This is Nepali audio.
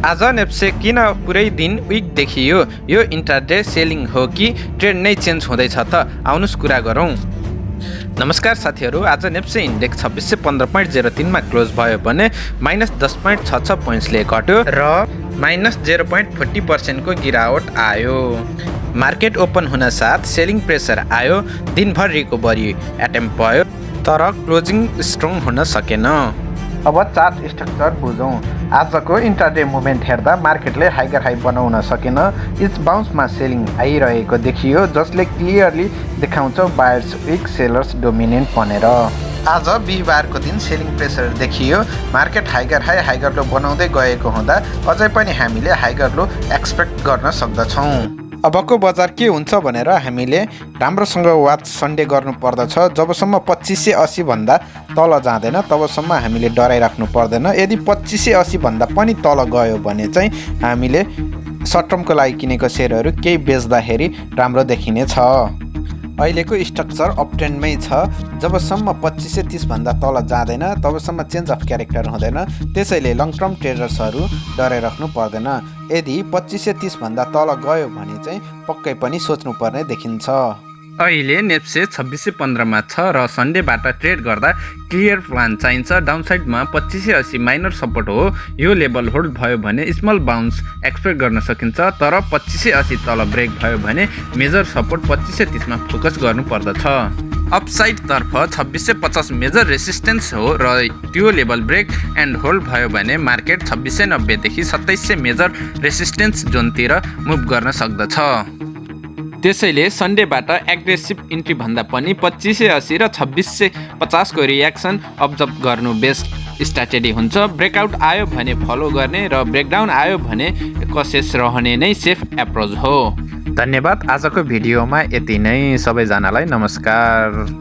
आज नेप्से किन पुरै दिन विक देखियो? यो इन्ट्राडे सेलिङ हो कि ट्रेड नै चेन्ज हुँदैछ त? आउनुस् कुरा गरौँ। नमस्कार साथीहरू, आज नेप्से इन्डेक्स 2615.03 मा क्लोज भयो भने -10.66 पोइन्ट्सले घट्यो र -0.40% को गिरावट आयो। मार्केट ओपन हुन साथ सेलिङ प्रेसर आयो, दिनभर रिकभरी एटेम्प भयो तर क्लोजिङ स्ट्रङ हुन सकेन। अब चार्ट स्ट्रक्चर बुझौँ। आजको इन्ट्राडे मुभमेन्ट हेर्दा मार्केटले हाइगर हाई बनाउन सकेन। इच बाउन्समा सेलिङ आइरहेको देखियो, जसले क्लियरली देखाउँछ बायर्स विक, सेलर्स डोमिनेन्ट बनेर। आज बिहिबारको दिन सेलिङ प्रेसर देखियो। मार्केट हाइगर हाइगर लो बनाउँदै गएको हुँदा अझै पनि हामीले हाइगर लो एक्सपेक्ट गर्न सक्दछौँ। अबको बजार के हुन्छ भनेर हामीले राम्रोसँग वाच सन्डे गर्नु पर्दछ। जबसम्म 2580 भन्दा तल जाँदैन तबसम्म हामीले डराइराख्नु पर्दैन। यदि 2580 भन्दा पनि तल गयो भने चाहिँ हामीले सर्ट टर्मको लागि किनेको सेयरहरू केही बेच्दाखेरि राम्रो देखिनेछ। अहिलेको स्ट्रक्चर अप ट्रेन्डमै छ। जबसम्म 2530 भन्दा तल जाँदैन तबसम्म चेन्ज अफ क्यारेक्टर हुँदैन। त्यसैले लङ टर्म ट्रेडर्सहरू डराइराख्नु पर्दैन। यदि 2530 भन्दा तल गयो भने चाहिँ पक्कै पनि सोच्नुपर्ने देखिन्छ। अहिले नेप्से 2615 मा छ र सन्डेबाट ट्रेड गर्दा क्लियर प्लान चाहिन्छ। डाउनसाइडमा 2580 माइनर सपोर्ट हो। यो लेभल होल्ड भयो भने स्मल बाउन्स एक्सपेक्ट गर्न सकिन्छ, तर 2580 तल ब्रेक भयो भने मेजर सपोर्ट 2530 मा फोकस गर्नु पर्दछ। अपसाइड तर्फ 2650 मेजर रेसिस्टेन्स हो र त्यो लेभल ब्रेक एन्ड होल्ड भयो भने मार्केट 2690 देखि 2700 मेजर रेसिस्टेन्स जोनतिर मुभ गर्न सक्दछ। त्यसैले सन्डेबाट एग्रेसिभ इन्ट्री भन्दा पनि 2580 र 2650 को रियाक्सन अब्जर्भ गर्नु बेस्ट स्ट्राटेजी हुन्छ। ब्रेकआउट आयो भने फलो गर्ने र ब्रेकडाउन आयो भने कसेस रहने नै सेफ एप्रोच हो। धन्यवाद। आजको भिडियोमा यति नै। सबैजनालाई नमस्कार।